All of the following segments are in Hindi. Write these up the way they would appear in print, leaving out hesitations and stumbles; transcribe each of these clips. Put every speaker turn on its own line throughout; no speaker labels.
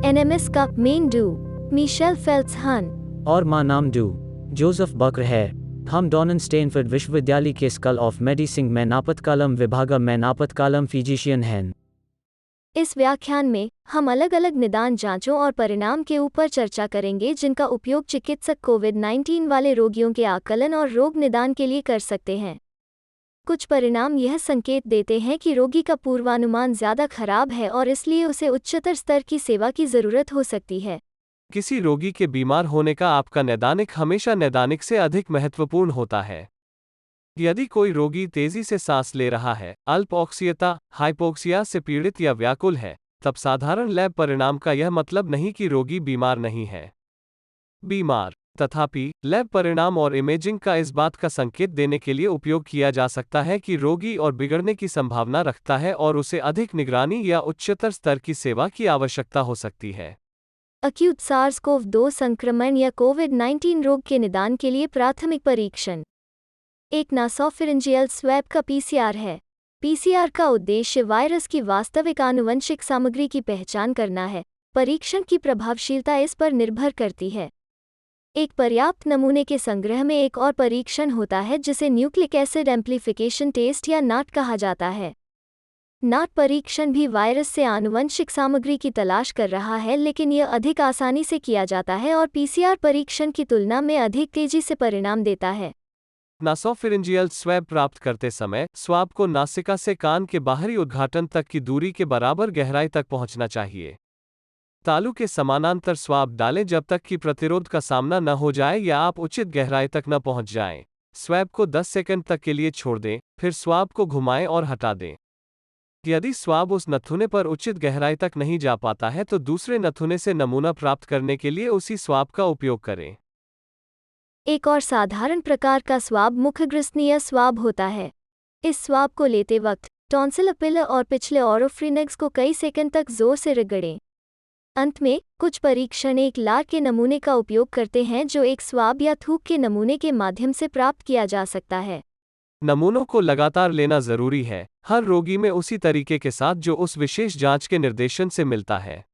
एनएमएस का मेन डू मिशेल फेल्प्स हन
और मां नाम डू जोसेफ बकर है। हम डॉनन स्टेनफोर्ड विश्वविद्यालय के स्कूल ऑफ मेडिसिन में नापतकालम विभाग में नापतकालम फिजिशियन हैं।
इस व्याख्यान में हम अलग अलग निदान जांचों और परिणाम के ऊपर चर्चा करेंगे जिनका उपयोग चिकित्सक कोविड-19 वाले रोगियों के आकलन और रोग निदान के लिए कर सकते हैं। कुछ परिणाम यह संकेत देते हैं कि रोगी का पूर्वानुमान ज़्यादा खराब है और इसलिए उसे उच्चतर स्तर की सेवा की ज़रूरत हो सकती है।
किसी रोगी के बीमार होने का आपका नैदानिक हमेशा नैदानिक से अधिक महत्वपूर्ण होता है। यदि कोई रोगी तेजी से सांस ले रहा है, अल्पऑक्सीयता, हाइपोक्सिया से पीड़ित या व्याकुल है, तब साधारण लैब परिणाम का यह मतलब नहीं कि रोगी बीमार नहीं है। बीमार, तथापि, लैब परिणाम और इमेजिंग का इस बात का संकेत देने के लिए उपयोग किया जा सकता है कि रोगी और बिगड़ने की संभावना रखता है और उसे अधिक निगरानी या उच्चतर स्तर की सेवा की आवश्यकता हो सकती है।
अक्यूट सार्स-कोव-2 संक्रमण या कोविड-19 रोग के निदान के लिए प्राथमिक परीक्षण एक नासोफिरिंजियल स्वैब का पीसीआर है। पीसीआर का उद्देश्य वायरस की वास्तविक आनुवंशिक सामग्री की पहचान करना है। परीक्षण की प्रभावशीलता इस पर निर्भर करती है। एक पर्याप्त नमूने के संग्रह में एक और परीक्षण होता है जिसे न्यूक्लिक एसिड एम्प्लीफिकेशन टेस्ट या नाट कहा जाता है। नाट परीक्षण भी वायरस से आनुवंशिक सामग्री की तलाश कर रहा है, लेकिन यह अधिक आसानी से किया जाता है और पीसीआर परीक्षण की तुलना में अधिक तेजी से परिणाम देता है।
नासोफिरिंजियल स्वैब प्राप्त करते समय स्वाब को नासिका से कान के बाहरी उद्घाटन तक की दूरी के बराबर गहराई तक पहुंचना चाहिए। तालू के समानांतर स्वाब डालें जब तक कि प्रतिरोध का सामना न हो जाए या आप उचित गहराई तक न पहुंच जाएं। स्वैब को 10 सेकंड तक के लिए छोड़ दें, फिर स्वाब को घुमाएं और हटा दें। यदि स्वाब उस नथुने पर उचित गहराई तक नहीं जा पाता है तो दूसरे नथुने से नमूना प्राप्त करने के लिए उसी स्वाब का उपयोग करें।
एक और साधारण प्रकार का स्वाब मुखग्रसनीय स्वाब होता है। इस स्वाब को लेते वक्त टॉन्सिल और पिछले ओरोफ्रिनेक्स को कई सेकंड तक जोर से रगड़ें। अंत में, कुछ परीक्षण एक लार के नमूने का उपयोग करते हैं जो एक स्वाब या थूक के नमूने के माध्यम से प्राप्त किया जा सकता है।
नमूनों को लगातार लेना जरूरी है, हर रोगी में उसी तरीके के साथ जो उस विशेष जांच के निर्देशन से मिलता है।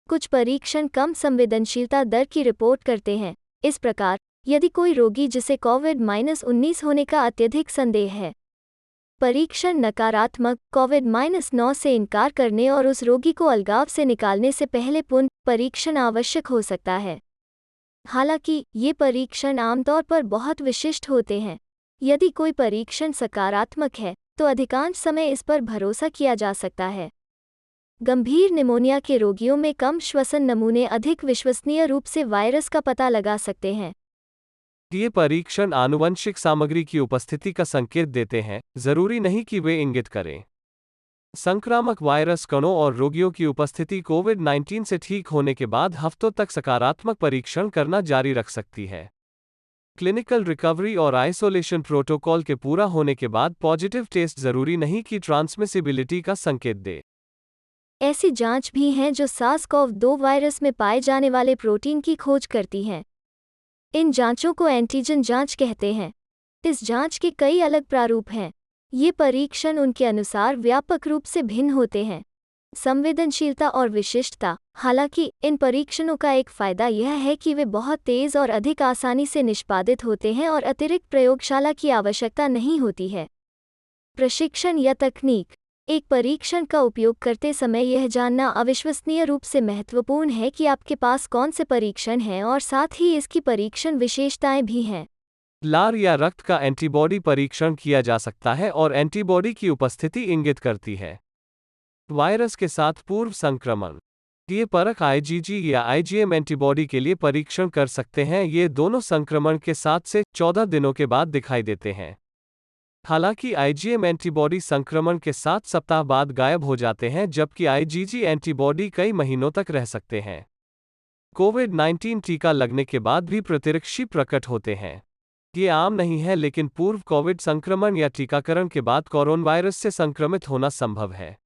कुछ परीक्षण कम संवेदनशीलता दर की रिपोर्ट करते हैं। इस प्रकार, यदि कोई रोगी जिसे कोविड-19 होने का अत्यधिक संदेह है, परीक्षण नकारात्मक कोविड-9 से इनकार करने और उस रोगी को अलगाव से निकालने से पहले पुनः परीक्षण आवश्यक हो सकता है। हालांकि, ये परीक्षण आमतौर पर बहुत विशिष्ट होते हैं। यदि कोई परीक्षण सकारात्मक है, तो अधिकांश समय इस पर भरोसा किया जा सकता है। गंभीर निमोनिया के रोगियों में कम श्वसन नमूने अधिक विश्वसनीय रूप से वायरस का पता लगा सकते हैं।
ये परीक्षण आनुवंशिक सामग्री की उपस्थिति का संकेत देते हैं, जरूरी नहीं कि वे इंगित करें। संक्रामक वायरस कणों और रोगियों की उपस्थिति कोविड-19 से ठीक होने के बाद हफ्तों तक सकारात्मक परीक्षण करना जारी रख सकती है। क्लिनिकल रिकवरी और आइसोलेशन प्रोटोकॉल के पूरा होने के बाद पॉजिटिव टेस्ट जरूरी नहीं कि ट्रांसमिसिबिलिटी का संकेत दे।
ऐसी जांच भी हैं जो सार्स-कोव-2 वायरस में पाए जाने वाले प्रोटीन की खोज करती हैं। इन जांचों को एंटीजन जांच कहते हैं। इस जांच के कई अलग प्रारूप हैं। ये परीक्षण उनके अनुसार व्यापक रूप से भिन्न होते हैं। संवेदनशीलता और विशिष्टता। हालांकि, इन परीक्षणों का एक फायदा यह है कि वे बहुत तेज़ और अधिक आसानी से निष्पादित होते हैं और अतिरिक्त प्रयोगशाला की आवश्यकता नहीं होती है। प्रशिक्षण या तकनीक। एक परीक्षण का उपयोग करते समय यह जानना अविश्वसनीय रूप से महत्वपूर्ण है कि आपके पास कौन से परीक्षण हैं और साथ ही इसकी परीक्षण विशेषताएं भी हैं।
लार या रक्त का एंटीबॉडी परीक्षण किया जा सकता है और एंटीबॉडी की उपस्थिति इंगित करती है वायरस के साथ पूर्व संक्रमण। ये परख आईजीजी या आईजीएम एंटीबॉडी के लिए परीक्षण कर सकते हैं। ये दोनों संक्रमण के 7 से 14 दिनों के बाद दिखाई देते हैं। हालांकि आईजीएम एंटीबॉडी संक्रमण के 7 सप्ताह बाद गायब हो जाते हैं, जबकि आईजीजी एंटीबॉडी कई महीनों तक रह सकते हैं। कोविड-19 टीका लगने के बाद भी प्रतिरक्षी प्रकट होते हैं। ये आम नहीं है, लेकिन पूर्व कोविड संक्रमण या टीकाकरण के बाद कोरोनावायरस से संक्रमित होना संभव है।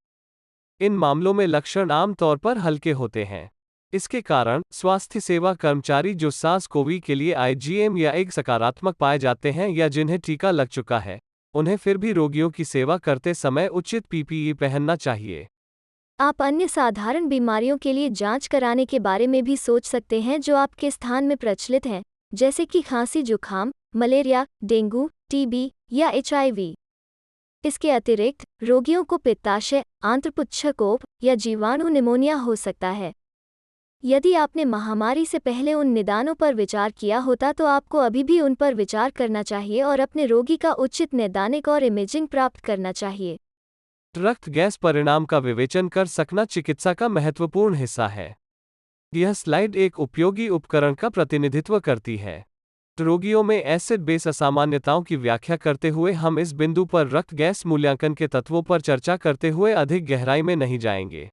इन मामलों में लक्षण आमतौर पर हल्के होते हैं। इसके कारण स्वास्थ्य सेवा कर्मचारी जो सार्स-कोवी के लिए आईजीएम या एक सकारात्मक पाए जाते हैं या जिन्हें टीका लग चुका है, उन्हें फिर भी रोगियों की सेवा करते समय उचित पीपीई पहनना चाहिए।
आप अन्य साधारण बीमारियों के लिए जांच कराने के बारे में भी सोच सकते हैं जो आपके स्थान में प्रचलित हैं, जैसे कि खांसी, जुखाम, मलेरिया, डेंगू, टीबी या HIV। इसके अतिरिक्त रोगियों को पित्ताशय, आंत्रपुच्छकोप या जीवाणु निमोनिया हो सकता है। यदि आपने महामारी से पहले उन निदानों पर विचार किया होता तो आपको अभी भी उन पर विचार करना चाहिए और अपने रोगी का उचित नैदानिक और इमेजिंग प्राप्त करना चाहिए।
रक्त गैस परिणाम का विवेचन कर सकना चिकित्सा का महत्वपूर्ण हिस्सा है। यह स्लाइड एक उपयोगी उपकरण का प्रतिनिधित्व करती है। रोगियों में एसिड बेस असामान्यताओं की व्याख्या करते हुए हम इस बिंदु पर रक्त गैस मूल्यांकन के तत्वों पर चर्चा करते हुए अधिक गहराई में नहीं जाएंगे।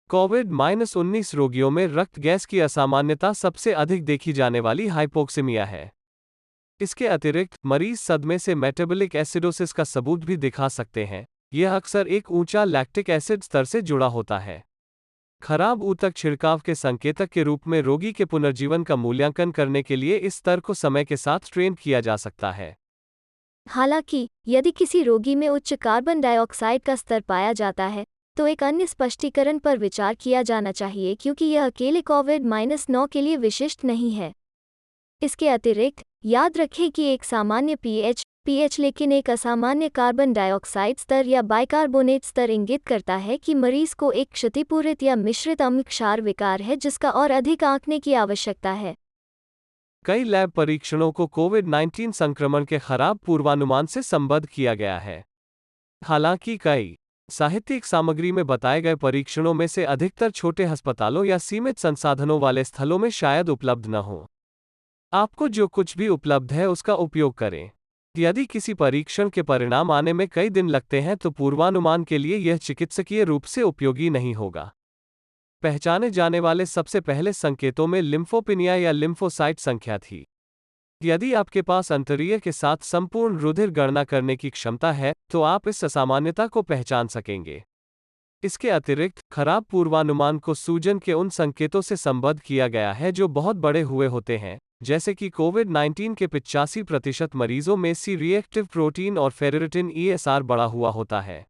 कोविड-19 रोगियों में रक्त गैस की असामान्यता सबसे अधिक देखी जाने वाली हाइपोक्सीमिया है। इसके अतिरिक्त मरीज सदमे से मेटाबॉलिक एसिडोसिस का सबूत भी दिखा सकते हैं। यह अक्सर एक ऊंचा लैक्टिक एसिड स्तर से जुड़ा होता है। खराब ऊतक छिड़काव के संकेतक के रूप में रोगी के पुनर्जीवन का मूल्यांकन करने के लिए इस स्तर को समय के साथ ट्रेन किया जा सकता है।
हालांकि, यदि किसी रोगी में उच्च कार्बन डाइऑक्साइड का स्तर पाया जाता है, तो एक अन्य स्पष्टीकरण पर विचार किया जाना चाहिए क्योंकि यह अकेले कोविड-19 के लिए विशिष्ट नहीं है। इसके अतिरिक्त, याद रखें कि एक सामान्य pH लेकिन एक असामान्य कार्बन डाइऑक्साइड स्तर या बाइकार्बोनेट स्तर इंगित करता है कि मरीज को एक क्षतिपूरित या मिश्रित अम्ल क्षार विकार है जिसका और अधिक आंकने की आवश्यकता है।
कई लैब परीक्षणों को कोविड-19 संक्रमण के खराब पूर्वानुमान से संबद्ध किया गया है। हालांकि कई साहित्यिक सामग्री में बताए गए परीक्षणों में से अधिकतर छोटे अस्पतालों या सीमित संसाधनों वाले स्थलों में शायद उपलब्ध न हो। आपको जो कुछ भी उपलब्ध है उसका उपयोग करें। यदि किसी परीक्षण के परिणाम आने में कई दिन लगते हैं तो पूर्वानुमान के लिए यह चिकित्सकीय रूप से उपयोगी नहीं होगा। पहचाने जाने वाले सबसे पहले संकेतों में लिम्फोपिनिया या लिम्फोसाइट संख्या थी। यदि आपके पास अंतरीय के साथ संपूर्ण रुधिर गणना करने की क्षमता है, तो आप इस असामान्यता को पहचान सकेंगे। इसके अतिरिक्त, खराब पूर्वानुमान को सूजन के उन संकेतों से संबद्ध किया गया है जो बहुत बड़े हुए होते हैं, जैसे कि कोविड-19 के 85% मरीजों में सी रिएक्टिव प्रोटीन और फेरिटिन ESR बढ़ा हुआ होता है।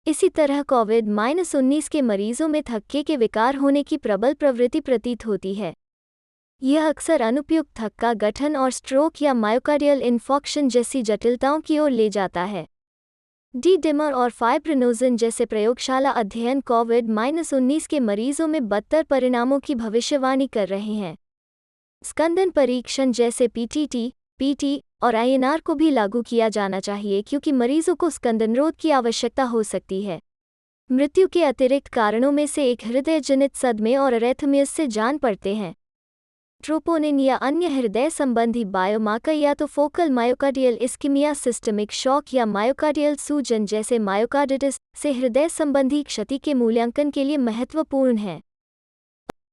इसी तरह कोविड-19 के मरीजों में थक्के के विकार होने की प्रबल प्रवृत्ति प्रतीत होती है। यह अक्सर अनुपयुक्त थक्का का गठन और स्ट्रोक या मायोकार्डियल इन्फॉक्शन जैसी जटिलताओं की ओर ले जाता है। डी-डिमर और फाइब्रिनोजन जैसे प्रयोगशाला अध्ययन कोविड-19 के मरीजों में बदतर परिणामों की भविष्यवाणी कर रहे हैं। स्कंदन परीक्षण जैसे PTT, PT और INR को भी लागू किया जाना चाहिए क्योंकि मरीजों को स्कंदनरोध की आवश्यकता हो सकती है। मृत्यु के अतिरिक्त कारणों में से एक हृदय जनित सदमे और अरेथमियस से जान पड़ते हैं। ट्रोपोनिन या अन्य हृदय संबंधी बायोमार्कर या तो focal myocardial ischemia, systemic shock या मायोकार्डियल सूजन जैसे मायोकार्डिटिस से हृदय संबंधी क्षति के मूल्यांकन के लिए महत्वपूर्ण है।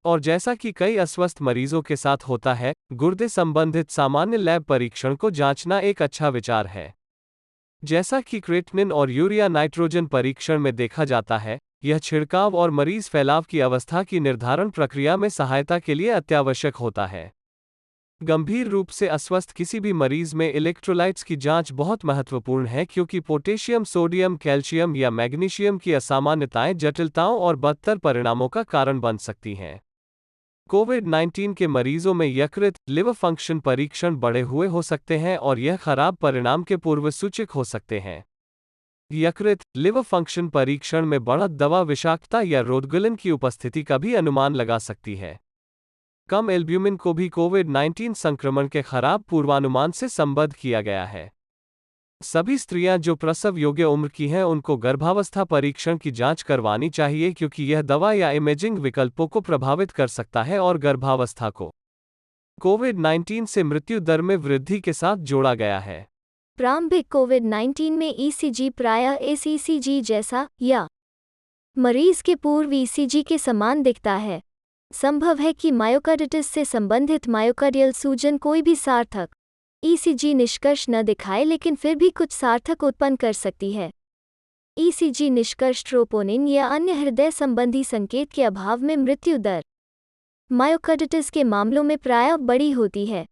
और जैसा कि कई अस्वस्थ मरीजों के साथ होता है, गुर्दे संबंधित सामान्य लैब परीक्षण को जांचना एक अच्छा विचार है। जैसा कि क्रेटिनिन और यूरिया नाइट्रोजन परीक्षण में देखा जाता है, यह छिड़काव और मरीज फैलाव की अवस्था की निर्धारण प्रक्रिया में सहायता के लिए अत्यावश्यक होता है। गंभीर रूप से अस्वस्थ किसी भी मरीज में इलेक्ट्रोलाइट्स की जांच बहुत महत्वपूर्ण है क्योंकि पोटेशियम, सोडियम, कैल्शियम या मैग्नीशियम की असामान्यताएं जटिलताओं और बदतर परिणामों का कारण बन सकती हैं। कोविड-19 के मरीजों में यकृत, लिवर फंक्शन परीक्षण बढ़े हुए हो सकते हैं और यह खराब परिणाम के पूर्वसूचक हो सकते हैं। यकृत, लिवर फंक्शन परीक्षण में बढ़त दवा विषाक्तता या रोडगुलिन की उपस्थिति का भी अनुमान लगा सकती है। कम एल्ब्यूमिन को भी कोविड-19 संक्रमण के खराब पूर्वानुमान से संबद्ध किया गया है। सभी स्त्रियां जो प्रसव योग्य उम्र की हैं उनको गर्भावस्था परीक्षण की जांच करवानी चाहिए क्योंकि यह दवा या इमेजिंग विकल्पों को प्रभावित कर सकता है और गर्भावस्था को कोविड-19 से मृत्यु दर में वृद्धि के साथ जोड़ा गया है।
प्रारंभिक कोविड-19 में ECG प्रायः ACCG जैसा या मरीज के पूर्व ECG के समान दिखता है। संभव है कि मायोकार्डिटिस से संबंधित मायोकार्डियल सूजन कोई भी सार्थक ECG निष्कर्ष न दिखाए लेकिन फिर भी कुछ सार्थक उत्पन्न कर सकती है। ECG निष्कर्ष ट्रोपोनिन या अन्य हृदय संबंधी संकेत के अभाव में मृत्यु दर मायोकार्डिटिस के मामलों में प्रायः बड़ी होती है।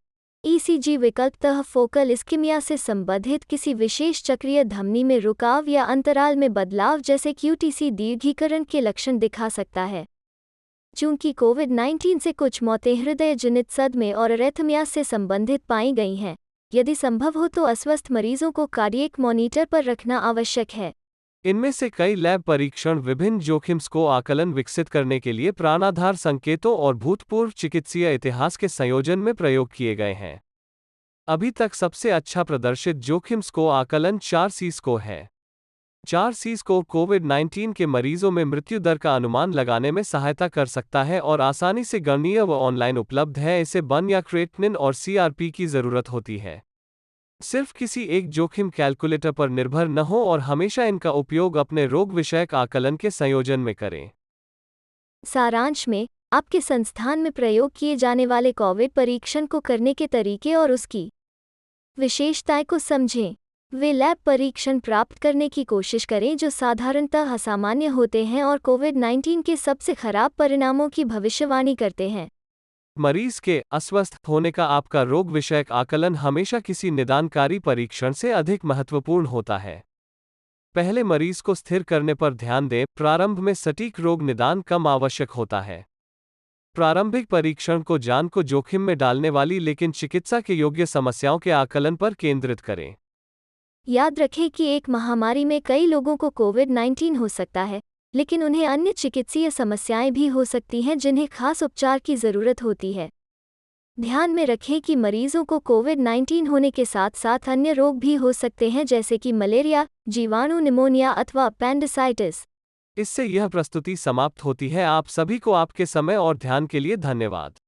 ईसीजी विकल्पतः फोकल इस्कीमिया से संबंधित किसी विशेष चक्रीय धमनी में रुकाव या अंतराल में बदलाव जैसे क्यूटीसी दीर्घीकरण के लक्षण दिखा सकता है। चूंकि कोविड-19 से कुछ मौतें हृदय जनित सदमे और अरेथमिया से संबंधित पाई गई हैं, यदि संभव हो तो अस्वस्थ मरीजों को कार्डियक मॉनिटर पर रखना आवश्यक है।
इनमें से कई लैब परीक्षण विभिन्न जोखिम को आकलन विकसित करने के लिए प्राणाधार संकेतों और भूतपूर्व चिकित्सीय इतिहास के संयोजन में प्रयोग किए गए हैं। अभी तक सबसे अच्छा प्रदर्शित जोखिम को आकलन 4C स्कोर है। 4C स्कोर कोविड-19 के मरीजों में मृत्यु दर का अनुमान लगाने में सहायता कर सकता है और आसानी से गणनीय व ऑनलाइन उपलब्ध है। इसे बन या क्रेटनिन और CRP की जरूरत होती है। सिर्फ किसी एक जोखिम कैलकुलेटर पर निर्भर न हो और हमेशा इनका उपयोग अपने रोग विषयक आकलन के संयोजन में करें।
सारांश में, आपके संस्थान में प्रयोग किए जाने वाले कोविड परीक्षण को करने के तरीके और उसकी विशेषताएं को समझें। वे लैब परीक्षण प्राप्त करने की कोशिश करें जो साधारणतः असामान्य होते हैं और कोविड-19 के सबसे खराब परिणामों की भविष्यवाणी करते हैं।
मरीज के अस्वस्थ होने का आपका रोग विषयक आकलन हमेशा किसी निदानकारी परीक्षण से अधिक महत्वपूर्ण होता है। पहले मरीज को स्थिर करने पर ध्यान दें। प्रारंभ में सटीक रोग निदान कम आवश्यक होता है। प्रारंभिक परीक्षण को जान को जोखिम में डालने वाली लेकिन चिकित्सा के योग्य समस्याओं के आकलन पर केंद्रित करें।
याद रखें कि एक महामारी में कई लोगों को कोविड-19 हो सकता है, लेकिन उन्हें अन्य चिकित्सीय समस्याएं भी हो सकती हैं जिन्हें खास उपचार की जरूरत होती है। ध्यान में रखें कि मरीजों को कोविड-19 होने के साथ साथ अन्य रोग भी हो सकते हैं जैसे कि मलेरिया, जीवाणु निमोनिया अथवा अपेंडिसाइटिस।
इससे यह प्रस्तुति समाप्त होती है। आप सभी को आपके समय और ध्यान के लिए धन्यवाद।